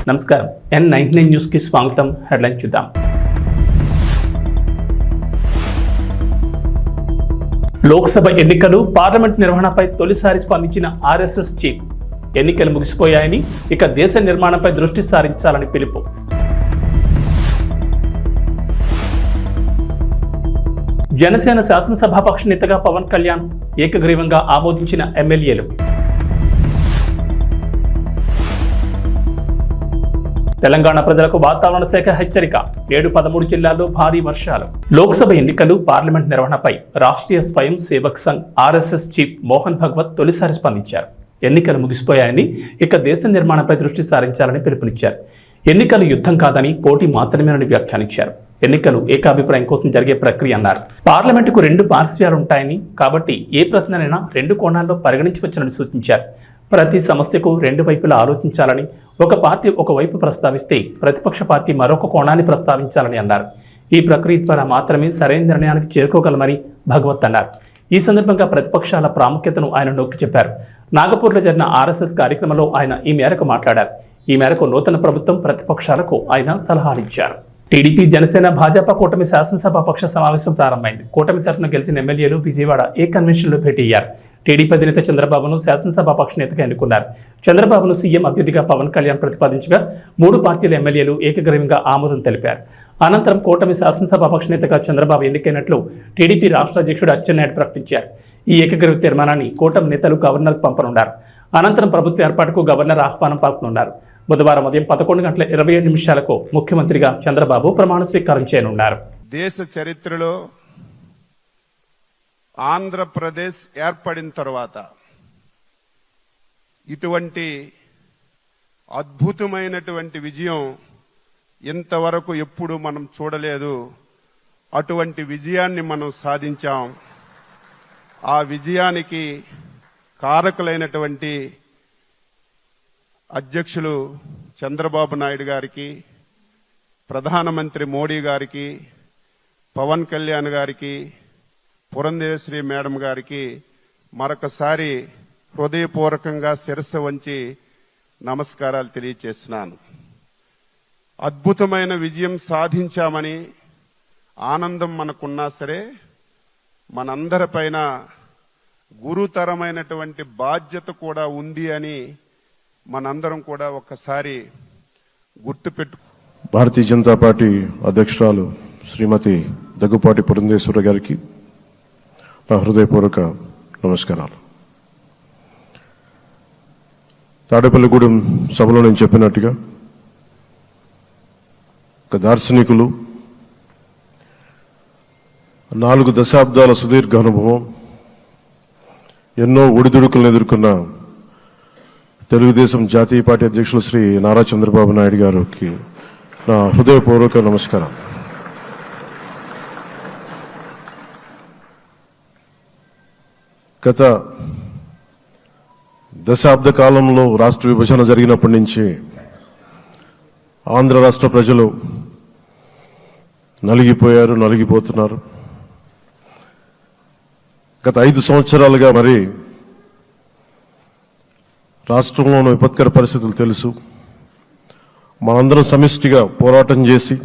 నమస్కారం. N99 news కి స్వాగతం. హెడ్లైన్ చూద్దాం. లోక్సభ ఎన్నికలు, పార్లమెంట్ నిర్వహణపై తొలిసారి స్పందించిన ఆర్ఎస్ఎస్ చీఫ్. ఎన్నికలు ముగిసిపోయాయని, ఇక దేశ నిర్మాణంపై దృష్టి సారించాలని పిలుపు. జనసేన శాసనసభాపక్ష నేతగా పవన్ కళ్యాణ్ ఏకగ్రీవంగా ఆమోదించిన ఎమ్మెల్యేలు. తెలంగాణ ప్రజలకు వాతావరణ శాఖ హెచ్చరిక. 7-13 జిల్లాల్లో భారీ వర్షాలు. లోక్సభ ఎన్నికలు, పార్లమెంట్ నిర్వహణపై రాష్ట్రీయ స్వయం సేవక్ సంఘ్ ఆర్ఎస్ఎస్ చీఫ్ మోహన్ భగవత్ తొలిసారి స్పందించారు. ఎన్నికలు ముగిసిపోయాయని, ఇక దేశ నిర్మాణంపై దృష్టి సారించాలని పిలుపునిచ్చారు. ఎన్నికలు యుద్ధం కాదని, పోటీ మాత్రమేనని వ్యాఖ్యానించారు. ఎన్నికలు ఏకాభిప్రాయం కోసం జరిగే ప్రక్రియ అన్నారు. పార్లమెంటుకు 2 పార్శ్వాలుంటాయని, కాబట్టి ఏ ప్రశ్ననైనా 2 కోణాల్లో పరిగణించవచ్చని సూచించారు. ప్రతి సమస్యకు 2 వైపులా ఆలోచించాలని, ఒక పార్టీ ఒకవైపు ప్రస్తావిస్తే ప్రతిపక్ష పార్టీ మరొక కోణాన్ని ప్రస్తావించాలని అన్నారు. ఈ ప్రక్రియ ద్వారా మాత్రమే సరైన నిర్ణయానికి చేరుకోగలమని భగవత్ అన్నారు. ఈ సందర్భంగా ప్రతిపక్షాల ప్రాముఖ్యతను ఆయన నొక్కి చెప్పారు. నాగపూర్లో జరిగిన ఆర్ఎస్ఎస్ కార్యక్రమంలో ఆయన ఈ మేరకు మాట్లాడారు. ఈ మేరకు నూతన ప్రభుత్వం, ప్రతిపక్షాలకు ఆయన సలహాలిచ్చారు. టీడీపీ, జనసేన, భాజపా కూటమి శాసనసభాపక్ష సమావేశం ప్రారంభమైంది. కూటమి తరఫున గెలిచిన ఎమ్మెల్యేలు విజయవాడ ఏ కన్వెన్షన్లో భేటీ అయ్యారు. టీడీపీ అధినేత చంద్రబాబును శాసనసభాపక్ష నేతగా ఎన్నుకున్నారు. చంద్రబాబును సీఎం అభ్యర్థిగా పవన్ కళ్యాణ్ ప్రతిపాదించగా 3 పార్టీల ఎమ్మెల్యేలు ఏకగ్రీవంగా ఆమోదం తెలిపారు. అనంతరం కూటమి శాసనసభాపక్ష నేతగా చంద్రబాబు ఎన్నికైనట్లు టీడీపీ రాష్ట్ర అధ్యక్షుడు అచ్చెన్నాయుడు ప్రకటించారు. ఈ ఏకగ్రీవ తీర్మానాన్ని కూటమి నేతలు గవర్నర్కు పంపనున్నారు. అనంతరం ప్రభుత్వ ఏర్పాటుకు గవర్నర్ ఆహ్వానం పలుకునున్నారు. బుధవారం ఉదయం 11:27 ముఖ్యమంత్రిగా చంద్రబాబు ప్రమాణ స్వీకారం చేయనున్నారు. దేశ చరిత్రలో ఆంధ్రప్రదేశ్ ఏర్పడిన తర్వాత ఇటువంటి అద్భుతమైనటువంటి విజయం ఇంతవరకు ఎప్పుడు మనం చూడలేదు. అటువంటి విజయాన్ని మనం సాధించాం. ఆ విజయానికి కారకులైనటువంటి అధ్యక్షులు చంద్రబాబు నాయుడు గారికి, ప్రధానమంత్రి మోడీ గారికి, పవన్ కళ్యాణ్ గారికి, పురంధేశ్వరి మేడం గారికి మరొకసారి హృదయపూర్వకంగా శిరస్సు వంచి నమస్కారాలు తెలియజేస్తున్నాను. అద్భుతమైన విజయం సాధించామని ఆనందం మనకున్నా సరే, మనందరిపైన గురుతరమైనటువంటి బాధ్యత కూడా ఉంది అని మనందరం కూడా ఒక్కసారి గుర్తుపెట్టు. భారతీయ జనతా పార్టీ అధ్యక్షురాలు శ్రీమతి దగ్గుపాటి పురంధేశ్వరి గారికి నా హృదయపూర్వక నమస్కారాలు. తాడేపల్లిగూడెం సభలో నేను చెప్పినట్టుగా ఒక దార్శనికులు, 4 దశాబ్దాల సుదీర్ఘ అనుభవం, ఎన్నో ఒడిదుడుకులను ఎదుర్కొన్న తెలుగుదేశం జాతీయ పార్టీ అధ్యక్షులు శ్రీ నారా చంద్రబాబు నాయుడు గారికి నా హృదయపూర్వక నమస్కారం. గత దశాబ్ద కాలంలో రాష్ట్ర విభజన జరిగినప్పటి నుంచి ఆంధ్ర రాష్ట్ర ప్రజలు నలిగిపోయారు, నలిగిపోతున్నారు. గత 5 సంవత్సరాలుగా మరి రాష్ట్రంలోని విపత్కర పరిస్థితులు తెలుసు. మనందరం సమిష్టిగా పోరాటం చేసి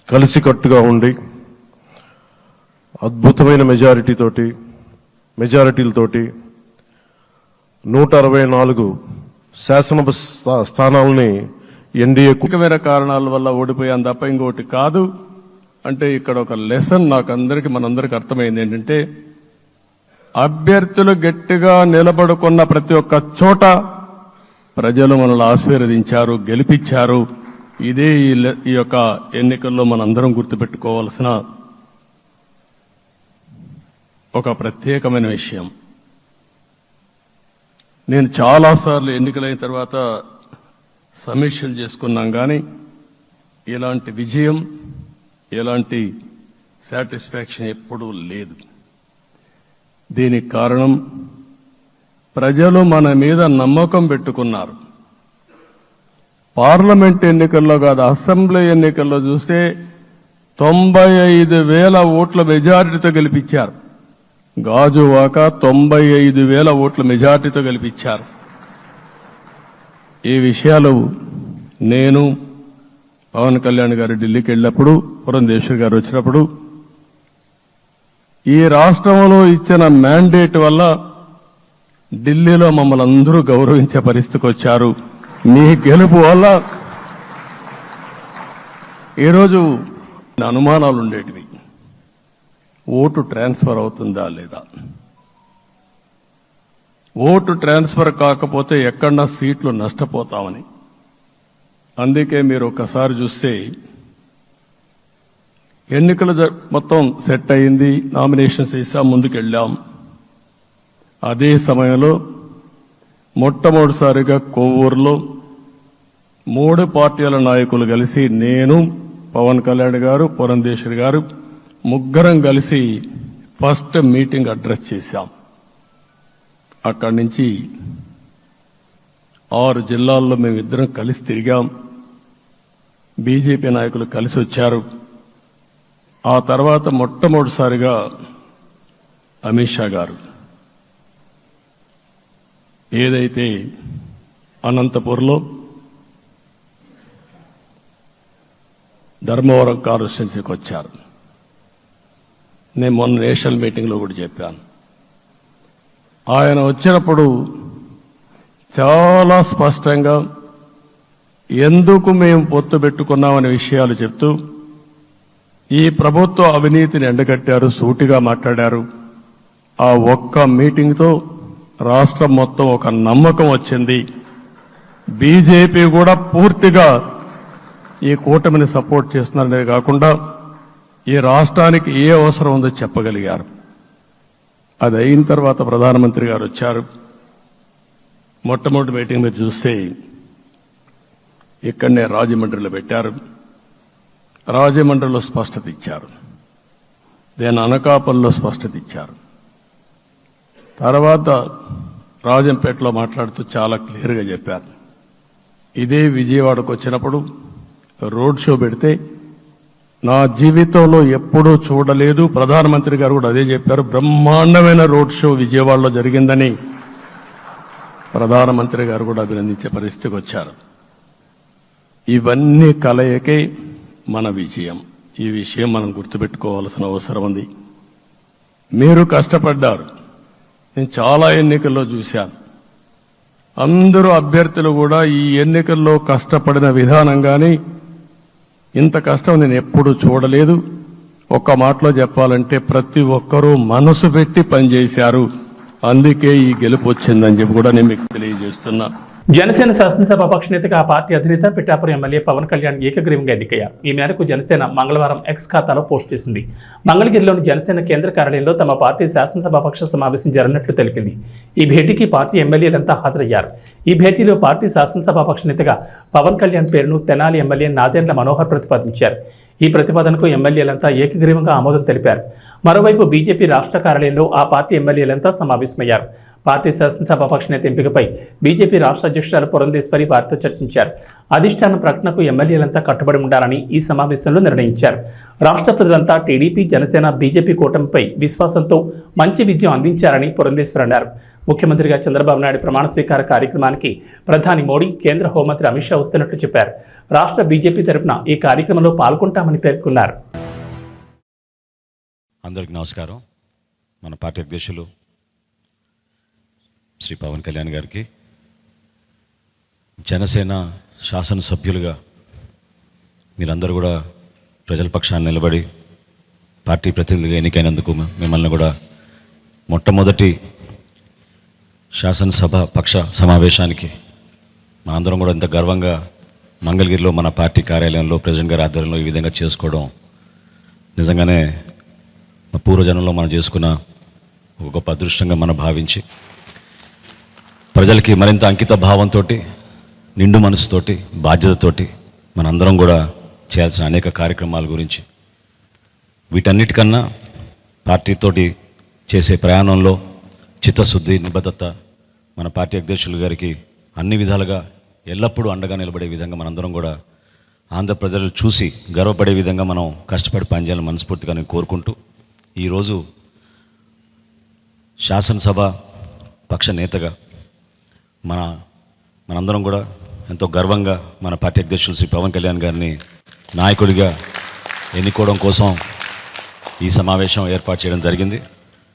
కలిసికట్టుగా ఉండి అద్భుతమైన మెజారిటీలతోటి 164 శాసనసభ స్థానాలని ఎన్డీఏ ముఖ్యమైన కారణాల వల్ల ఓడిపోయాను తప్ప ఇంకోటి కాదు. అంటే ఇక్కడ ఒక లెసన్ మనందరికి అర్థమైంది ఏంటంటే, అభ్యర్థులు గట్టిగా నిలబడుకున్న ప్రతి ఒక్క చోట ప్రజలు మనల్ని ఆశీర్వదించారు, గెలిపించారు. ఇదే ఈ యొక్క ఎన్నికల్లో మనందరం గుర్తుపెట్టుకోవాల్సిన ఒక ప్రత్యేకమైన విషయం. నేను చాలాసార్లు ఎన్నికలైన తర్వాత సమీక్షలు చేసుకున్నాం, కానీ ఇలాంటి విజయం, ఎలాంటి సాటిస్ఫాక్షన్ ఎప్పుడూ లేదు. దీనికి కారణం ప్రజలు మన మీద నమ్మకం పెట్టుకున్నారు. పార్లమెంట్ ఎన్నికల్లో కాదు, అసెంబ్లీ ఎన్నికల్లో చూస్తే 95,000 ఓట్ల మెజారిటీతో గెలిపించారు. గాజువాక 95,000 ఓట్ల మెజార్టీతో గెలిపించారు. ఈ విషయాలు నేను పవన్ కళ్యాణ్ గారు ఢిల్లీకి వెళ్ళినప్పుడు, పురంధేశ్వరి గారు వచ్చినప్పుడు, ఈ రాష్ట్రంలో ఇచ్చిన మ్యాండేట్ వల్ల ఢిల్లీలో మమ్మల్ని అందరూ గౌరవించే పరిస్థితికి వచ్చారు. మీ గెలుపు వల్ల ఈరోజు అనుమానాలు ఉండేటివి. ఓటు ట్రాన్స్ఫర్ అవుతుందా లేదా, ఓటు ట్రాన్స్ఫర్ కాకపోతే ఎక్కడన్నా సీట్లు నష్టపోతామని. అందుకే మీరు ఒకసారి చూస్తే ఎన్నికలు మొత్తం సెట్ అయింది, నామినేషన్స్ వేసాం, ముందుకెళ్ళాం. అదే సమయంలో మొట్టమొదటిసారిగా కొవ్వూరులో 3 పార్టీల నాయకులు కలిసి, నేను, పవన్ కళ్యాణ్ గారు, పురంధేశ్వరి గారు ముగ్గురం కలిసి ఫస్ట్ మీటింగ్ అడ్రస్ చేశాం. అక్కడి నుంచి 6 జిల్లాల్లో మేమిద్దరం కలిసి తిరిగాం. బీజేపీ నాయకులు కలిసి వచ్చారు. ఆ తర్వాత మొట్టమొదటిసారిగా అమిత్ షా గారు ఏదైతే అనంతపూర్లో ధర్మవరం కాన్స్టిట్యున్సీకి వచ్చారు. నేను మొన్న నేషనల్ మీటింగ్లో కూడా చెప్పాను. ఆయన వచ్చినప్పుడు చాలా స్పష్టంగా ఎందుకు మేము పొత్తు పెట్టుకున్నామనే విషయాలు చెప్తూ ఈ ప్రభుత్వ అవినీతిని ఎండగట్టారు, సూటిగా మాట్లాడారు. ఆ ఒక్క మీటింగ్తో రాష్ట్రం మొత్తం ఒక నమ్మకం వచ్చింది. బీజేపీ కూడా పూర్తిగా ఈ కూటమిని సపోర్ట్ చేస్తున్నారనే కాకుండా ఈ రాష్ట్రానికి ఏ అవసరం ఉందో చెప్పగలిగారు. అది అయిన తర్వాత ప్రధానమంత్రి గారు వచ్చారు. మొట్టమొదటి మీటింగ్ మీరు చూస్తే ఇక్కడనే రాజమండ్రిలో పెట్టారు. రాజమండ్రిలో స్పష్టత ఇచ్చారు, దేని అనకాపల్లిలో స్పష్టత ఇచ్చారు. తర్వాత రాజంపేటలో మాట్లాడుతూ చాలా క్లియర్గా చెప్పారు. ఇదే విజయవాడకు వచ్చినప్పుడు రోడ్ షో పెడితే నా జీవితంలో ఎప్పుడూ చూడలేదు, ప్రధానమంత్రి గారు కూడా అదే చెప్పారు. బ్రహ్మాండమైన రోడ్ షో విజయవాడలో జరిగిందని ప్రధానమంత్రి గారు కూడా అభినందించే పరిస్థితికి వచ్చారు. ఇవన్నీ కలయికే మన విజయం. ఈ విషయం మనం గుర్తుపెట్టుకోవాల్సిన అవసరం ఉంది. మీరు కష్టపడ్డారు. నేను చాలా ఎన్నికల్లో చూశాను. అందరూ అభ్యర్థులు కూడా ఈ ఎన్నికల్లో కష్టపడిన విధానం కానీ ఇంత కష్టం నేను ఎప్పుడూ చూడలేదు. ఒక్క మాటలో చెప్పాలంటే ప్రతి ఒక్కరూ మనసు పెట్టి పనిచేశారు. అందుకే ఈ గెలుపు వచ్చిందని చెప్పి కూడా నేను మీకు తెలియజేస్తున్నా. జనసేన శాసనసభాపక్ష నేతగా ఆ పార్టీ అధినేత పిఠాపురం ఎమ్మెల్యే పవన్ కళ్యాణ్ ఏకగ్రీవంగా ఎన్నికయ్యారు. ఈ మేరకు జనసేన మంగళవారం ఎక్స్ ఖాతాలో పోస్ట్ చేసింది. మంగళగిరిలోని జనసేన కేంద్ర కార్యాలయంలో తమ పార్టీ శాసనసభాపక్ష సమావేశం జరిగినట్లు తెలిపింది. ఈ భేటీకి పార్టీ ఎమ్మెల్యేలంతా హాజరయ్యారు. ఈ భేటీలో పార్టీ శాసనసభాపక్ష నేతగా పవన్ కళ్యాణ్ పేరును తెనాలి ఎమ్మెల్యే నాదెండ్ల మనోహర్ ప్రతిపాదించారు. ఈ ప్రతిపాదనకు ఎమ్మెల్యేలంతా ఏకగ్రీవంగా ఆమోదం తెలిపారు. మరోవైపు బీజేపీ రాష్ట్ర కార్యాలయంలో ఆ పార్టీ ఎమ్మెల్యేలంతా సమావేశమయ్యారు. పార్టీ శాసనసభాపక్ష నేత ఎంపికపై బీజేపీ రాష్ట్ర అధ్యక్షురాలు పురంధేశ్వరి వారితో చర్చించారు. అధిష్టానం ప్రకటనకు ఎమ్మెల్యేలంతా కట్టుబడి ఉండాలని ఈ సమావేశంలో నిర్ణయించారు. రాష్ట్ర ప్రజలంతా టీడీపీ, జనసేన, బీజేపీ కూటమిపై విశ్వాసంతో మంచి విజయం అందించారని పురంధేశ్వరి అన్నారు. ముఖ్యమంత్రిగా చంద్రబాబు నాయుడు ప్రమాణ స్వీకార కార్యక్రమానికి ప్రధాని మోడీ, కేంద్ర హోంమంత్రి అమిత్ షా వస్తున్నట్లు చెప్పారు. రాష్ట్ర బీజేపీ తరపున ఈ కార్యక్రమంలో పాల్గొంటామని పేర్కొన్నారు. అందరికీ నమస్కారం. మన పార్టీ అధ్యక్షులు శ్రీ పవన్ కళ్యాణ్ గారికి, జనసేన శాసనసభ్యులుగా మీరందరూ కూడా ప్రజల పక్షాన్ని నిలబడి పార్టీ ప్రతినిధిగా ఎన్నికైనందుకు మిమ్మల్ని కూడా మొట్టమొదటి శాసనసభ పక్ష సమావేశానికి మనందరం కూడా ఇంత గర్వంగా మంగళగిరిలో మన పార్టీ కార్యాలయంలో ప్రెసిడెంట్ గారి ఆధ్వర్యంలో ఈ విధంగా చేసుకోవడం నిజంగానే మా పూర్వజనంలో మనం చేసుకున్న ఒక గొప్ప అదృష్టంగా మనం భావించి ప్రజలకి మరింత అంకిత భావంతో, నిండు మనసుతోటి, బాధ్యతతోటి మనందరం కూడా చేయాల్సిన అనేక కార్యక్రమాల గురించి, వీటన్నిటికన్నా పార్టీతోటి చేసే ప్రయాణంలో చిత్తశుద్ధి, నిబద్ధత మన పార్టీ అధ్యక్షులు గారికి అన్ని విధాలుగా ఎల్లప్పుడూ అండగా నిలబడే విధంగా మనందరం కూడా ఆంధ్ర ప్రజలు చూసి గర్వపడే విధంగా మనం కష్టపడి పనిచేయాలని మనస్ఫూర్తిగా నేను కోరుకుంటూ, ఈరోజు శాసనసభ పక్ష నేతగా మనందరం కూడా ఎంతో గర్వంగా మన పార్టీ అధ్యక్షులు శ్రీ పవన్ కళ్యాణ్ గారిని నాయకుడిగా ఎన్నుకోవడం కోసం ఈ సమావేశం ఏర్పాటు చేయడం జరిగింది.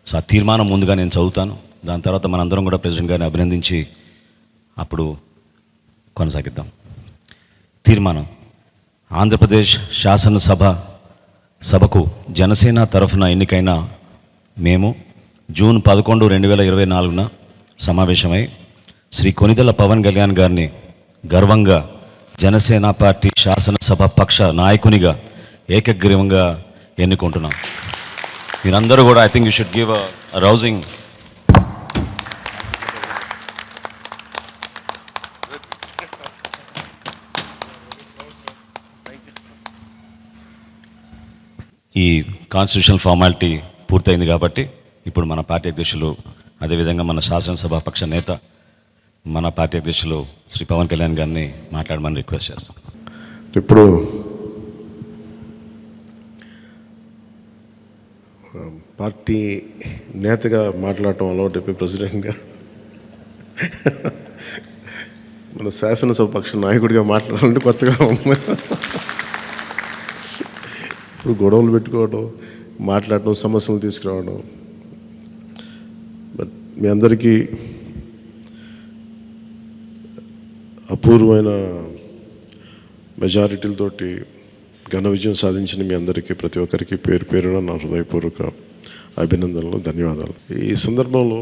సో ఆ తీర్మానం ముందుగా నేను చదువుతాను. దాని తర్వాత మనందరం కూడా ప్రెసిడెంట్ గారిని అభినందించి అప్పుడు కొనసాగిద్దాం. తీర్మానం: ఆంధ్రప్రదేశ్ శాసనసభకు జనసేన తరఫున ఎన్నికైన మేము జూన్ 11, 2024 సమావేశమై శ్రీ కొనిదెల పవన్ కళ్యాణ్ గారిని గర్వంగా జనసేన పార్టీ శాసనసభ పక్ష నాయకునిగా ఏకగ్రీవంగా ఎన్నుకుంటున్నాం. మీరందరూ కూడా I think you should give a rousing. ఈ కాన్స్టిట్యూషనల్ ఫార్మాలిటీ పూర్తయింది కాబట్టి ఇప్పుడు మన పార్టీ అధ్యక్షులు, అదేవిధంగా మన శాసనసభ పక్ష నేత, మన పార్టీ అధ్యక్షులు శ్రీ పవన్ కళ్యాణ్ గారిని మాట్లాడమని రిక్వెస్ట్ చేస్తాం. ఇప్పుడు పార్టీ నేతగా మాట్లాడటం అలవాటు అయిపోయి ప్రెసిడెంట్గా మన శాసనసభ పక్ష నాయకుడిగా మాట్లాడాలంటే కొత్తగా ఉంది. ఇప్పుడు గొడవలు పెట్టుకోవడం, మాట్లాడటం, సమస్యలు తీసుకురావడం. బట్ మీ అందరికీ అపూర్వమైన మెజారిటీలతోటి ఘన విజయం సాధించిన మీ అందరికీ, ప్రతి ఒక్కరికి పేరు పేరున నా హృదయపూర్వక అభినందనలు, ధన్యవాదాలు. ఈ సందర్భంలో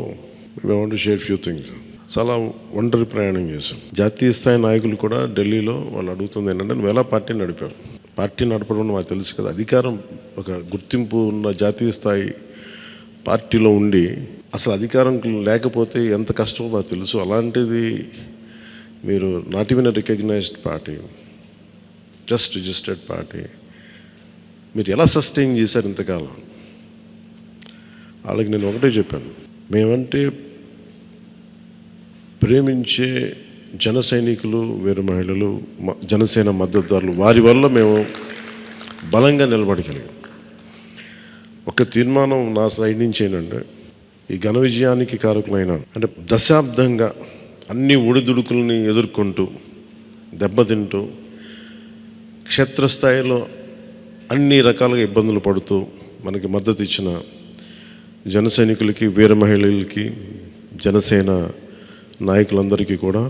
I want to share few things. చాలా ఒంటరి ప్రయాణం చేశాం. జాతీయ స్థాయి నాయకులు కూడా ఢిల్లీలో వాళ్ళు అడుగుతుంది ఏంటంటే, నువ్వు ఎలా పార్టీ నడిపావు? పార్టీ నడపడం మాకు తెలుసు కదా, అధికారం ఒక గుర్తింపు ఉన్న జాతీయ స్థాయి పార్టీలో ఉండి అసలు అధికారం లేకపోతే ఎంత కష్టమో మాకు తెలుసు. అలాంటిది మీరు not even a recognised party, just registered party, మీరు ఎలా సస్టైన్ చేశారు ఇంతకాలం? వాళ్ళకి నేను ఒకటే చెప్పాను, మేమంటే ప్రేమించే జన సైనికులు, వీర మహిళలు, జనసేన మద్దతుదారులు, వారి వల్ల మేము బలంగా నిలబడగలిగాం. ఒక తీర్మానం నా సైడ్ నుంచి ఏంటంటే, ఈ ఘన విజయానికి కారకులైన, అంటే దశాబ్దంగా అన్ని ఒడిదుడుకుల్ని ఎదుర్కొంటూ దెబ్బతింటూ క్షేత్రస్థాయిలో అన్ని రకాలుగా ఇబ్బందులు పడుతూ మనకి మద్దతు ఇచ్చిన జన సైనికులకి, వీర మహిళలకి, జనసేన నాయకులందరికీ కూడా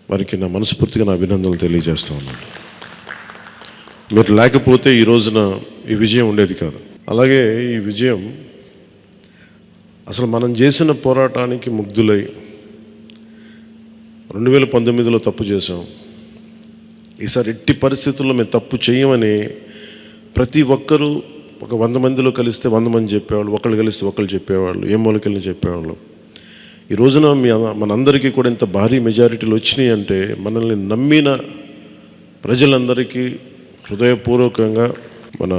వారికి నా మనస్ఫూర్తిగా నా అభినందనలు తెలియజేస్తూ ఉన్నాను. మీరు లేకపోతే ఈ రోజున ఈ విజయం ఉండేది కాదు. అలాగే ఈ విజయం అసలు మనం చేసిన పోరాటానికి ముగ్ధులై 2019లో తప్పు చేశాం, ఈసారి ఎట్టి పరిస్థితుల్లో మేము తప్పు చేయమని ప్రతి ఒక్కరూ ఒక 100 మందిలో కలిస్తే 100 మంది చెప్పేవాళ్ళు, ఒకళ్ళు కలిస్తే ఒకళ్ళు చెప్పేవాళ్ళు, ఏ మూలకెళ్ళి చెప్పేవాళ్ళు. ఈ రోజున మనందరికీ కూడా ఇంత భారీ మెజారిటీలు వచ్చినాయి అంటే మనల్ని నమ్మిన ప్రజలందరికీ హృదయపూర్వకంగా మన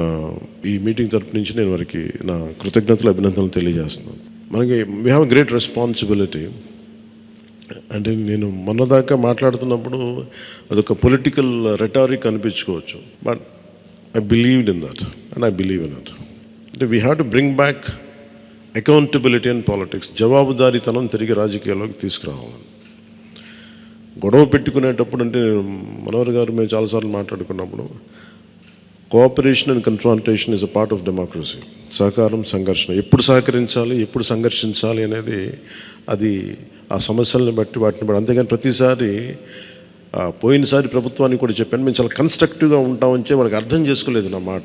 ఈ మీటింగ్ తరపు నుంచి నేను వారికి నా కృతజ్ఞతలు, అభినందనలు తెలియజేస్తున్నాను. మనకి వీ హ్యావ్ గ్రేట్ రెస్పాన్సిబిలిటీ. అంటే నేను మొన్నదాకా మాట్లాడుతున్నప్పుడు అదొక పొలిటికల్ రెటారిక్ అనిపించుకోవచ్చు, but I believed in that and I believe in it. అంటే we have to bring back accountability and politics. జవాబుదారీతనం తిరిగి రాజకీయాల్లోకి తీసుకురావాలి. గొడవ పెట్టుకునేటప్పుడు అంటే మనోహర్ గారు మేము చాలాసార్లు మాట్లాడుకున్నప్పుడు, cooperation and confrontation is a part of democracy. సహకారం, సంఘర్షణ, ఎప్పుడు సహకరించాలి, ఎప్పుడు సంఘర్షించాలి అనేది అది ఆ సమస్యలను బట్టి వాటిని బట్టి. అంతేగాని ప్రతిసారి పోయినసారి ప్రభుత్వానికి కూడా చెప్పాను, మేము చాలా కన్స్ట్రక్టివ్గా ఉంటామని వాళ్ళకి అర్థం చేసుకోలేదు నా మాట,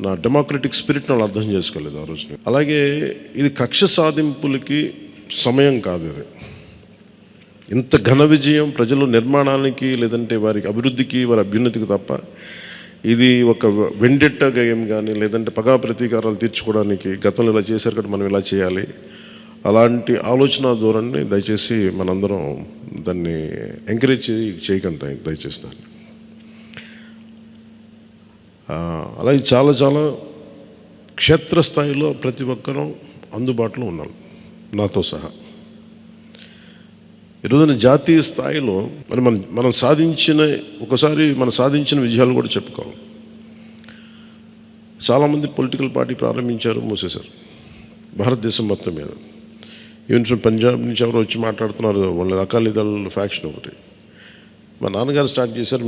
నా డెమోక్రటిక్ స్పిరిట్ని వాళ్ళు అర్థం చేసుకోలేదు ఆ రోజున. అలాగే ఇది కక్ష సాధింపులకి సమయం కాదు. ఇది ఇంత ఘన విజయం ప్రజల నిర్మాణానికి, లేదంటే వారికి అభివృద్ధికి, వారి అభ్యున్నతికి తప్ప ఇది ఒక వెండెట్ట గేమ్ కానీ, లేదంటే పగా ప్రతీకారాలు తీర్చుకోవడానికి గతంలో ఇలా చేశారు కదా మనం ఇలా చేయాలి, అలాంటి ఆలోచన ధోరణిని దయచేసి మనందరం దాన్ని ఎంకరేజ్ చేయకండి దయచేసి దాన్ని. అలాగే చాలా చాలా క్షేత్రస్థాయిలో ప్రతి ఒక్కరూ అందుబాటులో ఉన్నాం, నాతో సహా. ఈరోజున జాతీయ స్థాయిలో మరి మనం సాధించిన విజయాలు కూడా చెప్పుకోవాలి. చాలామంది పొలిటికల్ పార్టీ ప్రారంభించారు, మూసేశారు భారతదేశం మొత్తం మీద. ఈవెన్ ఫ్రమ్ పంజాబ్ నుంచి ఎవరు వచ్చి మాట్లాడుతున్నారు, వాళ్ళ అకాలీదళ ఫ్యాక్షన్ ఒకటి. మా నాన్నగారు స్టార్ట్ చేశారు,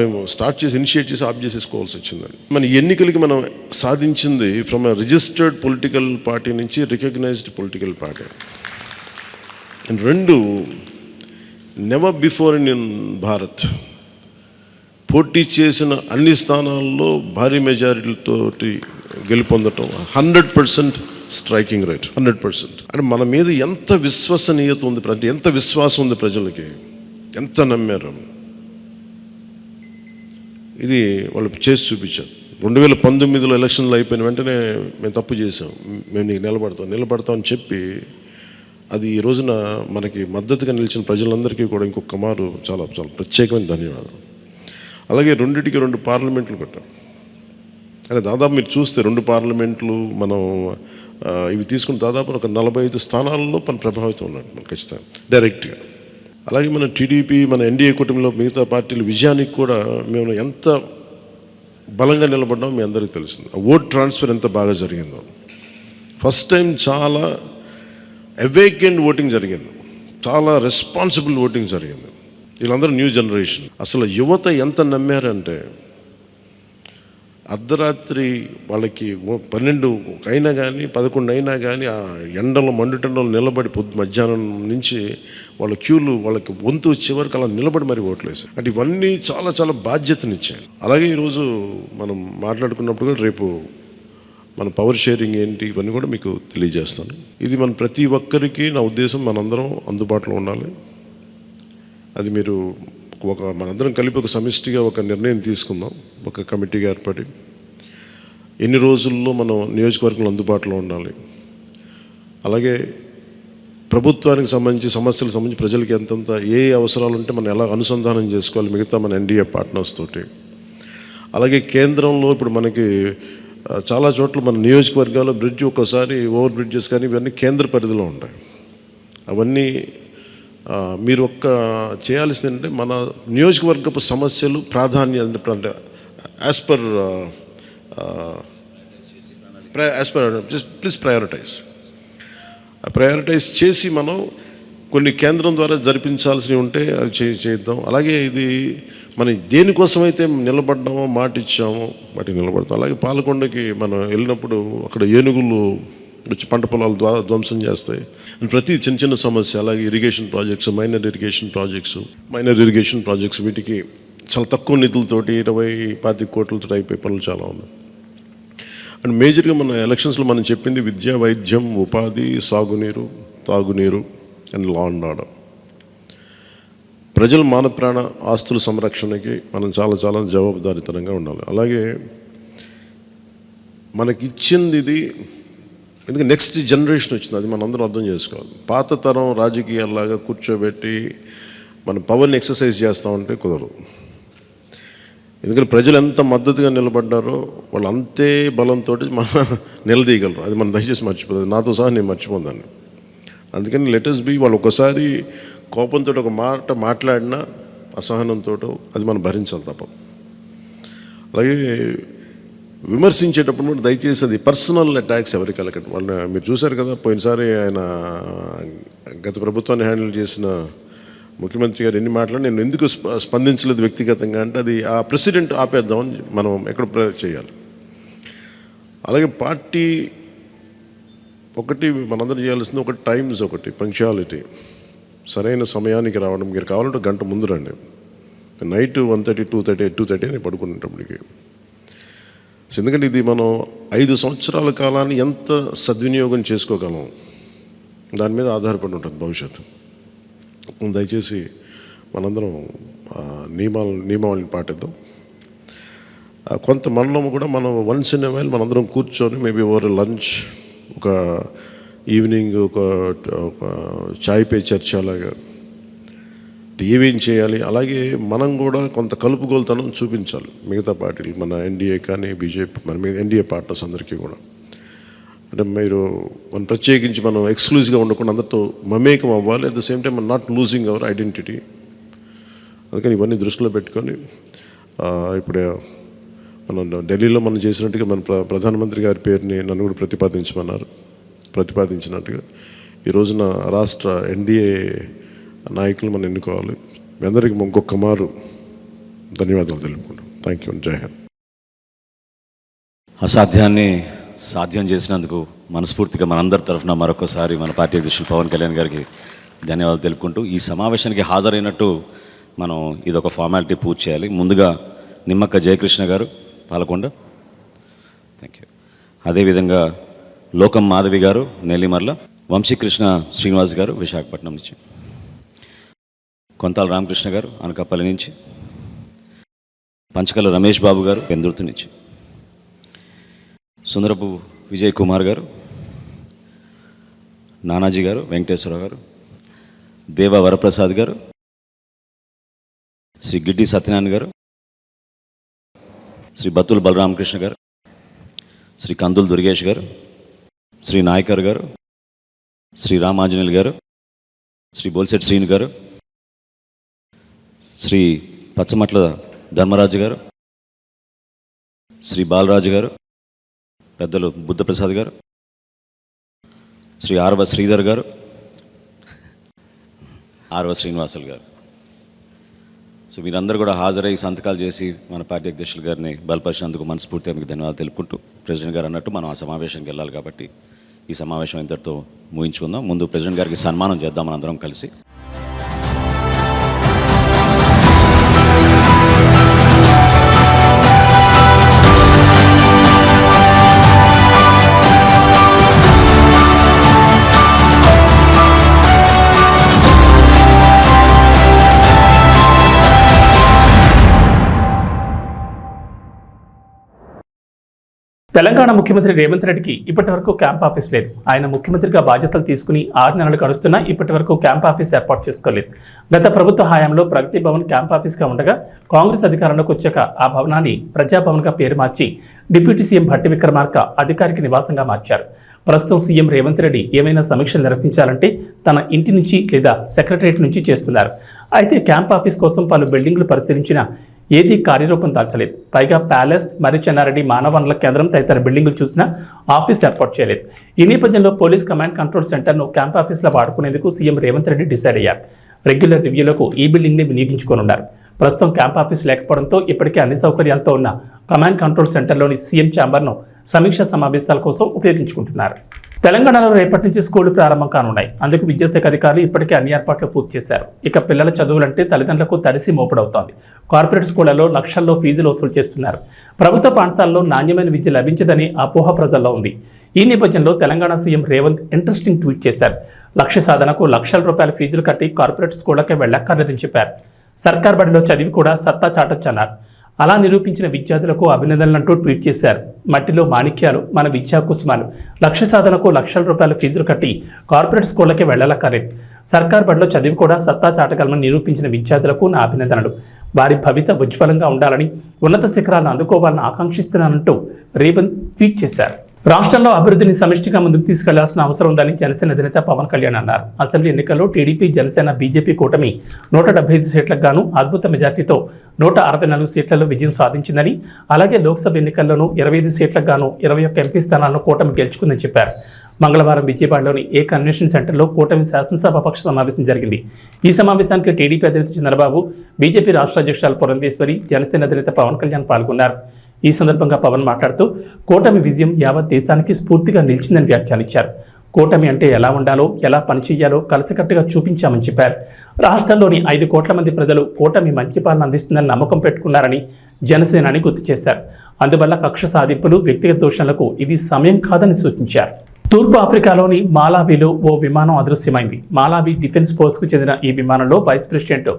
మేము స్టార్ట్ చేసి ఇనిషియేట్ చేసి ఆఫ్ చేసేసుకోవాల్సి వచ్చిందని. మన ఎన్నికలకి మనం సాధించింది from a registered political party నుంచి రికగ్నైజ్డ్ పొలిటికల్ పార్టీ. అండ్ రెండు, నెవర్ బిఫోర్ ఇన్ భారత్ పోటీ చేసిన అన్ని స్థానాల్లో భారీ మెజారిటీతోటి గెలుపొందటం, 100% స్ట్రైకింగ్ రేట్, 100%. అంటే మన మీద ఎంత విశ్వసనీయత ఉంది, అంటే ఎంత విశ్వాసం ఉంది ప్రజలకి, ఎంత నమ్మారు, ఇది వాళ్ళు చేసి చూపించారు. 2019లో ఎలక్షన్లు అయిపోయిన వెంటనే మేము తప్పు చేసాం, మేము నీకు నిలబడతాం అని చెప్పి, అది ఈ రోజున మనకి మద్దతుగా నిలిచిన ప్రజలందరికీ కూడా ఇంకొక మారు చాలా చాలా ప్రత్యేకమైన ధన్యవాదాలు. అలాగే 2 పార్లమెంట్లు పెట్టాం. అంటే దాదాపు మీరు చూస్తే 2 పార్లమెంట్లు మనం ఇవి తీసుకుని దాదాపు ఒక 45 స్థానాల్లో మన ప్రభావితం ఉన్నట్టు మనం ఖచ్చితంగా డైరెక్ట్గా. అలాగే మన టీడీపీ, మన ఎన్డీఏ కూటమిలో మిగతా పార్టీల విజయానికి కూడా మేము ఎంత బలంగా నిలబడ్డామో మీ అందరికీ తెలుస్తుంది. ఆ ఓట్ ట్రాన్స్ఫర్ ఎంత బాగా జరిగిందో, ఫస్ట్ టైం చాలా అవేకెండ్ ఓటింగ్ జరిగింది, చాలా రెస్పాన్సిబుల్ ఓటింగ్ జరిగింది. వీళ్ళందరూ న్యూ జనరేషన్. అసలు యువత ఎంత నమ్మారంటే, అర్ధరాత్రి వాళ్ళకి 12 అయినా కానీ 11 అయినా కానీ ఆ ఎండలో మండుటెండలో నిలబడి మధ్యాహ్నం నుంచి వాళ్ళ క్యూలు వాళ్ళకి వంతు వచ్చే వరకు అలా నిలబడి మరి ఓట్లేసారు. అంటే ఇవన్నీ చాలా చాలా బాధ్యతనిచ్చాయి. అలాగే ఈరోజు మనం మాట్లాడుకున్నప్పుడు కూడా రేపు మన పవర్ షేరింగ్ ఏంటి ఇవన్నీ కూడా మీకు తెలియజేస్తాను. ఇది మన ప్రతి ఒక్కరికి నా ఉద్దేశం మనందరం అందుబాటులో ఉండాలి. అది మీరు మనందరం కలిపి ఒక సమిష్టిగా ఒక నిర్ణయం తీసుకుందాం, ఒక కమిటీగా ఏర్పడి ఎన్ని రోజుల్లో మనం నియోజకవర్గంలో అందుబాటులో ఉండాలి. అలాగే ప్రభుత్వానికి సంబంధించి సమస్యలకు సంబంధించి ప్రజలకి ఎంతంత ఏ అవసరాలు ఉంటే మనం ఎలా అనుసంధానం చేసుకోవాలి మిగతా మన ఎన్డీఏ పార్ట్నర్స్ తోటి. అలాగే కేంద్రంలో ఇప్పుడు మనకి చాలా చోట్ల మన నియోజకవర్గాల్లో బ్రిడ్జ్ ఒక్కోసారి ఓవర్ బ్రిడ్జెస్ కానీ ఇవన్నీ కేంద్ర పరిధిలో ఉంటాయి. అవన్నీ మీరు చేయాల్సింది ఏంటంటే మన నియోజకవర్గపు సమస్యలు ప్రాధాన్యత అంటే యాజ్ పర్ ప్లీజ్ ప్రయారిటైజ్ చేసి మనం కొన్ని కేంద్రం ద్వారా జరిపించాల్సినవి ఉంటే అది చేద్దాం. అలాగే ఇది మనం దేనికోసమైతే నిలబడ్డామో మాట ఇచ్చామో వాటికి నిలబడతాం. అలాగే పాలకొండకి మనం వెళ్ళినప్పుడు అక్కడ ఏనుగులు వచ్చి పంట పొలాలు ధ్వంసం చేస్తాయి. ప్రతి చిన్న చిన్న సమస్య, అలాగే irrigation projects, minor irrigation projects వీటికి చాలా తక్కువ నిధులతోటి 20-25 కోట్లతో అయిపోయే పనులు చాలా ఉన్నాయి. అండ్ మేజర్గా మన ఎలక్షన్స్లో మనం చెప్పింది విద్య, వైద్యం, ఉపాధి, సాగునీరు, తాగునీరు అండ్ లా అండ్ ఆర్డర్. ప్రజల మాన ప్రాణ ఆస్తుల సంరక్షణకి మనం చాలా చాలా జవాబుదారీతనంగా ఉండాలి. అలాగే మనకిచ్చింది ఇది, ఎందుకంటే నెక్స్ట్ జనరేషన్ వచ్చింది, అది మనం అందరం అర్థం చేసుకోవాలి. పాత తరం రాజకీయాల్లాగా కూర్చోబెట్టి మన పవర్ని ఎక్సర్సైజ్ చేస్తామంటే కుదరదు. ఎందుకంటే ప్రజలు ఎంత మద్దతుగా నిలబడ్డారో వాళ్ళు అంతే బలంతో మనం నిలదీయగలరు. అది మనం దయచేసి మర్చిపోతుంది, నాతో సహా నేను మర్చిపోదాన్ని. అందుకని లెటర్స్ బి వాళ్ళు ఒకసారి కోపంతో ఒక మాట మాట్లాడినా అసహనంతో అది మనం భరించాలి తప్ప. అలాగే విమర్శించేటప్పుడు కూడా దయచేసి అది పర్సనల్ అటాక్స్ ఎవరికి వెళ్ళకండి. వాళ్ళని మీరు చూశారు కదా, పోయినసారి ఆయన గత ప్రభుత్వాన్ని హ్యాండిల్ చేసిన ముఖ్యమంత్రి గారు ఎన్ని మాట్లాడి నేను ఎందుకు స్పందించలేదు వ్యక్తిగతంగా అంటే అది ఆ ప్రెసిడెంట్ ఆపేద్దామని మనం ఎక్కడ చేయాలి. అలాగే పార్టీ ఒకటి మనందరం చేయాల్సింది ఒకటి టైమ్స్, ఒకటి పంక్చువాలిటీ, సరైన సమయానికి రావడం. మీరు కావాలంటే గంట ముందు రండి. నైట్ 1:30, 2:30 అని పడుకునేటప్పటికి. ఎందుకంటే ఇది మనం 5 సంవత్సరాల కాలాన్ని ఎంత సద్వినియోగం చేసుకోగలం దాని మీద ఆధారపడి ఉంటుంది భవిష్యత్తు. దయచేసి మనందరం నియమావళిని పాటిద్దాం. కొంత మనలో కూడా మనం వన్స్ ఇన్ ఎ వైల్ మనందరం కూర్చొని మేబీ ఓవర్ లంచ్, ఒక ఈవినింగ్ ఒక చాయ్ పే చర్చ అలాగా ఏమేం చేయాలి. అలాగే మనం కూడా కొంత కలుపుగోలుతనం చూపించాలి మిగతా పార్టీలు, మన ఎన్డీఏ కానీ బీజేపీ, మన ఎన్డీఏ పార్ట్నర్స్ అందరికీ కూడా. అంటే మీరు మనం ప్రత్యేకించి మనం ఎక్స్క్లూజివ్గా ఉండకుండా అందరితో మమేకం అవ్వాలి. అట్ ద సేమ్ టైం మనం నాట్ లూజింగ్ అవర్ ఐడెంటిటీ. అందుకని ఇవన్నీ దృష్టిలో పెట్టుకొని ఇప్పుడు మనం ఢిల్లీలో మనం చేసినట్టుగా మన ప్రధానమంత్రి గారి పేరుని నన్ను కూడా ప్రతిపాదించినట్టుగా ఈ రోజున రాష్ట్ర ఎన్డీఏ నాయకులు మనం ఎన్నుకోవాలి. మీ అందరికీ ఇంకొక మారు ధన్యవాదాలు తెలుపుకుంటాం. Thank you. జై హింద్. అసాధ్యాన్ని సాధ్యం చేసినందుకు మనస్ఫూర్తిగా మనందరి తరఫున మరొకసారి మన పార్టీ అధ్యక్షులు పవన్ కళ్యాణ్ గారికి ధన్యవాదాలు తెలుపుకుంటూ, ఈ సమావేశానికి హాజరైనట్టు మనం ఇదొక ఫార్మాలిటీ పూర్తి చేయాలి. ముందుగా నిమ్మక్క జయకృష్ణ గారు పాలకొండ, థ్యాంక్ యూ. అదేవిధంగా లోకం మాధవి గారు నెల్లిమర్ల, వంశీకృష్ణ శ్రీనివాస్ గారు విశాఖపట్నం నుంచి, కొంతాల రామకృష్ణ గారు అనకాపల్లి నుంచి, పంచకల రమేష్ బాబు గారు పెందుర్తి నుంచి, సుందరపు విజయ్ కుమార్ గారు, నానాజీ గారు, వెంకటేశ్వరరావు గారు, దేవ వరప్రసాద్ గారు, శ్రీ గిడ్డి సత్యనారాయణ గారు, శ్రీ బత్తుల బలరామకృష్ణ గారు, శ్రీ కందుల దుర్గేష్ గారు, శ్రీ నాయకర్ గారు, శ్రీ రామాంజనేయులు గారు, శ్రీ బోల్సెట్ శ్రీను గారు, శ్రీ పచ్చమట్ల ధర్మరాజు గారు, శ్రీ బాలరాజు గారు, పెద్దలు బుద్ధప్రసాద్ గారు, శ్రీ ఆర్వ శ్రీధర్ గారు, ఆర్వ శ్రీనివాసులు గారు. సో మీరందరూ కూడా హాజరై సంతకాలు చేసి మన పార్టీ అధ్యక్షులు గారిని బలపరిచినందుకు మనస్ఫూర్తిగా మీకు ధన్యవాదాలు తెలుపుకుంటూ, ప్రెసిడెంట్ గారు అన్నట్టు మనం ఆ సమావేశానికి వెళ్ళాలి కాబట్టి ఈ సమావేశం ఇంతటితో ముగించుకుందాం. ముందు ప్రెసిడెంట్ గారికి సన్మానం చేద్దాం మనందరం కలిసి. తెలంగాణ ముఖ్యమంత్రి రేవంత్ రెడ్డికి ఇప్పటి వరకు క్యాంప్ ఆఫీస్ లేదు. ఆయన ముఖ్యమంత్రిగా బాధ్యతలు తీసుకుని 6 నెలలు గడుస్తున్నా ఇప్పటి వరకు క్యాంప్ ఆఫీస్ ఏర్పాటు చేసుకోలేదు. గత ప్రభుత్వ హయాంలో ప్రగతి భవన్ క్యాంప్ ఆఫీస్గా ఉండగా కాంగ్రెస్ అధికారంలోకి వచ్చాక ఆ భవనాన్ని ప్రజాభవన్గా పేరు మార్చి డిప్యూటీ సీఎం భట్టి విక్రమార్క అధికారిక నివాసంగా మార్చారు. ప్రస్తుతం సీఎం రేవంత్ రెడ్డి ఏమైనా సమీక్షలు నిర్వహించాలంటే తన ఇంటి నుంచి లేదా సెక్రటరియట్ నుంచి చేస్తున్నారు. అయితే క్యాంప్ ఆఫీస్ కోసం పలు బిల్డింగ్లు పరిశీలించినా ఏదీ కార్యరూపం దాల్చలేదు. పైగా ప్యాలెస్, మరి చెన్నారెడ్డి మానవ వనరుల కేంద్రం తదితర బిల్డింగులు చూసినా ఆఫీస్ ఏర్పాటు చేయలేదు. ఈ నేపథ్యంలో పోలీస్ కమాండ్ కంట్రోల్ సెంటర్ను క్యాంప్ ఆఫీస్లో వాడుకునేందుకు సీఎం రేవంత్ రెడ్డి డిసైడ్ అయ్యారు. రెగ్యులర్ రివ్యూలకు ఈ బిల్డింగ్ని వినియోగించుకోనున్నారు. ప్రస్తుతం క్యాంప్ ఆఫీస్ లేకపోవడంతో ఇప్పటికే అన్ని సౌకర్యాలతో ఉన్న కమాండ్ కంట్రోల్ సెంటర్లోని సీఎం ఛాంబర్ను సమీక్షా సమావేశాల కోసం ఉపయోగించుకుంటున్నారు. తెలంగాణలో రేపటి నుంచి స్కూళ్లు ప్రారంభం కానున్నాయి. అందుకు విద్యాశాఖ అధికారులు ఇప్పటికే అన్ని ఏర్పాట్లు పూర్తి చేశారు. ఇక పిల్లల చదువులంటే తల్లిదండ్రులకు తడిసి మోపడవుతోంది. కార్పొరేట్ స్కూళ్లలో లక్షల్లో ఫీజులు వసూలు చేస్తున్నారు. ప్రభుత్వ పాఠశాలలో నాణ్యమైన విద్య లభించదని అపోహ ప్రజల్లో ఉంది. ఈ నేపథ్యంలో Telangana CM Revanth interesting tweet చేశారు. లక్ష్య సాధనకు లక్షల రూపాయల ఫీజులు కట్టి కార్పొరేట్ స్కూళ్లకే వెళ్ళక్కర్లేదని చెప్పారు. సర్కార్ బడిలో చదివి కూడా సత్తా చాటొచ్చన్నారు. అలా నిరూపించిన విద్యార్థులకు అభినందనలంటూ ట్వీట్ చేశారు. మట్టిలో మాణిక్యాలు మన విద్యా కుసుమాలు. లక్ష్య సాధనకు లక్షల రూపాయల ఫీజులు కట్టి కార్పొరేట్ స్కూళ్లకే వెళ్ళలక్కర్లేదు. సర్కార్ బడిలో చదివి కూడా సత్తా చాటగలమని నిరూపించిన విద్యార్థులకు నా అభినందనలు. వారి భవిత ఉజ్వలంగా ఉండాలని, ఉన్నత శిఖరాలను అందుకోవాలని ఆకాంక్షిస్తున్నానంటూ రేవంత్ ట్వీట్ చేశారు. రాష్ట్రంలో అభివృద్ధిని సమిష్టిగా ముందుకు తీసుకెళ్లాల్సిన అవసరం ఉందని జనసేన అధినేత పవన్ కళ్యాణ్ అన్నారు. అసెంబ్లీ ఎన్నికల్లో టీడీపీ, జనసేన, బీజేపీ కూటమి 175 సీట్లకు గాను అద్భుత మెజార్టీతో 164 సీట్లలో విజయం సాధించిందని, అలాగే లోక్సభ ఎన్నికల్లోనూ 25 సీట్లకు గాను 21 ఎంపీ స్థానాలను కూటమి గెలుచుకుందని చెప్పారు. మంగళవారం విజయవాడలోని ఏ కన్వెన్షన్ సెంటర్లో కూటమి శాసనసభాపక్ష సమావేశం జరిగింది. ఈ సమావేశానికి టీడీపీ అధినేత చంద్రబాబు, బీజేపీ రాష్ట్ర అధ్యక్షురాలు పురంధేశ్వరి, జనసేన అధినేత పవన్ కళ్యాణ్ పాల్గొన్నారు. ఈ సందర్భంగా పవన్ మాట్లాడుతూ కూటమి విజయం యావత్ దేశానికి స్ఫూర్తిగా నిలిచిందని వ్యాఖ్యానించారు. కూటమి అంటే ఎలా ఉండాలో, ఎలా పనిచేయాలో కలిసికట్టుగా చూపించామని చెప్పారు. రాష్ట్రంలోని 5 కోట్ల మంది ప్రజలు కూటమి మంచి పాలన అందిస్తుందని నమ్మకం పెట్టుకున్నారని జనసేనాని గుర్తు చేశారు. అందువల్ల కక్ష సాధింపులు, వ్యక్తిగత దోషణలకు ఇది సమయం కాదని సూచించారు. తూర్పు ఆఫ్రికాలోని మాలావిలో ఓ విమానం అదృశ్యమైంది. మాలావి డిఫెన్స్ ఫోర్స్కు చెందిన ఈ విమానంలో వైస్ ప్రెసిడెంట్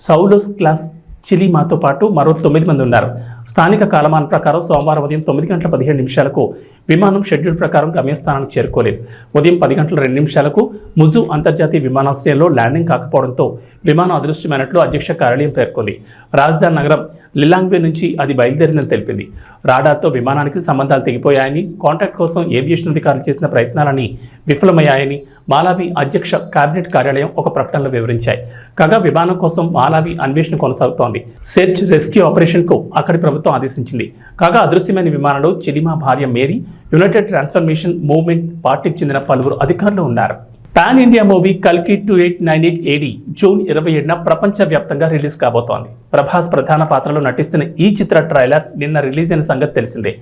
సౌలోస్ క్లాస్ చిలీమాతో పాటు మరో 9 మంది ఉన్నారు. స్థానిక కాలమానం ప్రకారం సోమవారం ఉదయం 9:17 విమానం షెడ్యూల్ ప్రకారం గమ్యస్థానానికి చేరుకోలేదు. ఉదయం 10:02 ముజు అంతర్జాతీయ విమానాశ్రయంలో ల్యాండింగ్ కాకపోవడంతో విమానం అదృశ్యమైనట్లు అధ్యక్ష కార్యాలయం పేర్కొంది. రాజధాని నగరం లిలాంగ్వే నుంచి అది బయలుదేరిందని తెలిపింది. రాడార్తో విమానానికి సంబంధాలు తెగిపోయాయని, కాంటాక్ట్ కోసం ఏవియేషన్ అధికారులు చేసిన ప్రయత్నాలని విఫలమయ్యాయని మాలావి అధ్యక్ష కేబినెట్ కార్యాలయం ఒక ప్రకటనలో వివరించాయి. కాగా విమానం కోసం మాలావి అన్వేషణ కొనసాగుతోంది. సెర్చ్ రెస్క్యూ ఆపరేషన్ కు అక్కడి ప్రభుత్వం ఆదేశించింది. కాగా అదృశ్యమైన విమానంలో చిలిమా భార్య మేరీ, యునైటెడ్ ట్రాన్స్ఫర్మేషన్ మూవ్మెంట్ పార్టీకి చెందిన పలువురు అధికారులు ఉన్నారు. పాన్ ఇండియా మూవీ కల్కి 2898 AD జూన్ 27న ప్రపంచవ్యాప్తంగా రిలీజ్ కాబోతోంది. ప్రభాస్ ప్రధాన పాత్రలో నటిస్తున్న ఈ చిత్ర ట్రైలర్ నిన్న రిలీజ్ అయిన సంగతి తెలిసిందే.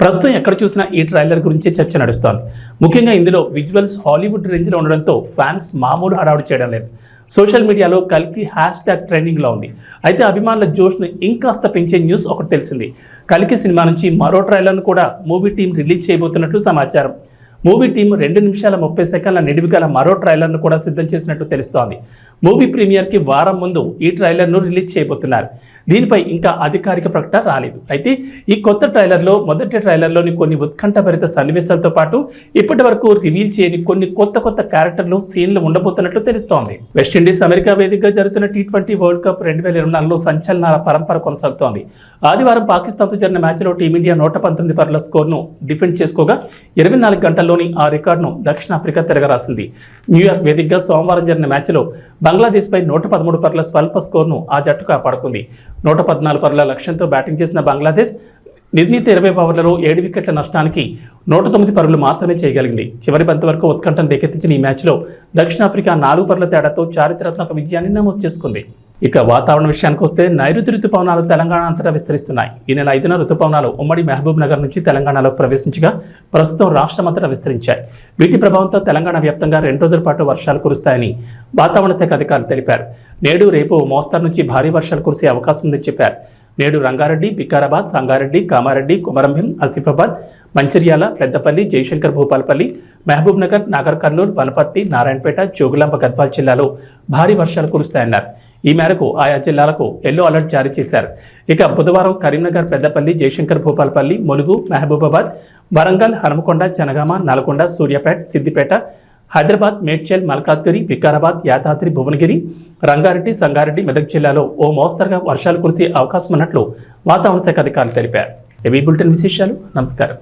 ప్రస్తుతం ఎక్కడ చూసినా ఈ ట్రైలర్ గురించి చర్చ నడుస్తోంది. ముఖ్యంగా ఇందులో విజువల్స్ హాలీవుడ్ రేంజ్లో ఉండడంతో ఫ్యాన్స్ మామూలు హడావుడి చేయడం లేదు. సోషల్ మీడియాలో కల్కి #ట్రెండింగ్లో ఉంది. అయితే అభిమానుల జోష్ను ఇంకాస్త పెంచే న్యూస్ ఒకటి తెలిసింది. కల్కి సినిమా నుంచి మరో ట్రైలర్ను కూడా మూవీ టీం రిలీజ్ చేయబోతున్నట్లు సమాచారం. మూవీ టీం 2 నిమిషాల 30 సెకండ్ల నిడివి గల మరో ట్రైలర్ను కూడా సిద్ధం చేసినట్లు తెలుస్తోంది. మూవీ ప్రీమియర్కి వారం ముందు ఈ ట్రైలర్ను రిలీజ్ చేయబోతున్నారు. దీనిపై ఇంకా అధికారిక ప్రకటన రాలేదు. అయితే ఈ కొత్త ట్రైలర్లో మొదటి ట్రైలర్లోని కొన్ని ఉత్కంఠభరిత సన్నివేశాలతో పాటు ఇప్పటి వరకు రివీల్ చేయని కొన్ని కొత్త క్యారెక్టర్లు, సీన్లు ఉండబోతున్నట్లు తెలుస్తోంది. వెస్టిండీస్ అమెరికా వేదికగా జరుగుతున్న T20 వరల్డ్ కప్ 2024లో సంచలనాల పరంపర కొనసాగుతోంది. ఆదివారం పాకిస్తాన్తో జరిగిన మ్యాచ్లో టీమిండియా 119 పరుగుల స్కోర్ను డిఫెండ్ చేసుకోగా 24 గంటల్లోని ఆ రికార్డును దక్షిణాఫ్రికా తిరగరాసింది. న్యూయార్క్ వేదికగా సోమవారం జరిగిన మ్యాచ్లో బంగ్లాదేశ్పై 113 పరుగుల స్వల్ప స్కోర్ను ఆ జట్టు కాపాడుకుంది. 114 పరుగుల లక్ష్యంతో బ్యాటింగ్ చేసిన బంగ్లాదేశ్ నిర్ణీత 20 ఓవర్లలో 7 వికెట్ల నష్టానికి 109 పరుగులు మాత్రమే చేయగలిగింది. చివరి బంతి వరకు ఉత్కంఠను రేకెత్తించిన ఈ మ్యాచ్లో దక్షిణాఫ్రికా 4 పరుగుల తేడాతో చారిత్రాత్మక విజయాన్ని నమోదు చేసుకుంది. ఇక వాతావరణ విషయానికి వస్తే నైరుతి రుతుపవనాలు తెలంగాణ అంతటా విస్తరిస్తున్నాయి. ఈ నెల 5న రుతుపవనాలు ఉమ్మడి మహబూబ్ నగర్ నుంచి తెలంగాణలోకి ప్రవేశించగా ప్రస్తుతం రాష్ట్రమంతటా విస్తరించాయి. వీటి ప్రభావంతో తెలంగాణ వ్యాప్తంగా 2 రోజుల పాటు వర్షాలు కురుస్తాయని వాతావరణ శాఖ అధికారులు తెలిపారు. నేడు రేపు మోస్తరు నుంచి భారీ వర్షాలు కురిసే అవకాశం ఉందని చెప్పారు. నేడు రంగారెడ్డి, వికారాబాద్, సంగారెడ్డి, కామారెడ్డి, కొమరంభీం, ఆసిఫాబాద్, మంచిర్యాల, పెద్దపల్లి, జయశంకర్ భూపాలపల్లి, మహబూబ్ నగర్, నాగర్ కర్నూలు, వనపర్తి, నారాయణపేట, జోగులాంబ గద్వాల్ జిల్లాలో భారీ వర్షాలు కురుస్తాయన్నారు. ఈ మేరకు ఆయా జిల్లాలకు ఎల్లో అలర్ట్ జారీ చేశారు. ఇక బుధవారం కరీంనగర్, పెద్దపల్లి, జయశంకర్ భూపాలపల్లి, ములుగు, మహబూబాబాద్, వరంగల్, హనుమకొండ, జనగామ, నల్గొండ, సూర్యాపేట, సిద్దిపేట, హైదరాబాద్, మేడ్చల్, మల్కాజ్గిరి, వికారాబాద్, యాదాద్రి, భువనగిరి, రంగారెడ్డి, సంగారెడ్డి, మెదక్ జిల్లాలో ఓ మోస్తరుగా వర్షాలు కురిసే అవకాశం ఉన్నట్లు వాతావరణ శాఖ అధికారులు తెలిపారు. ఏబీ బులెటిన్ విశేషాలు. నమస్కారం.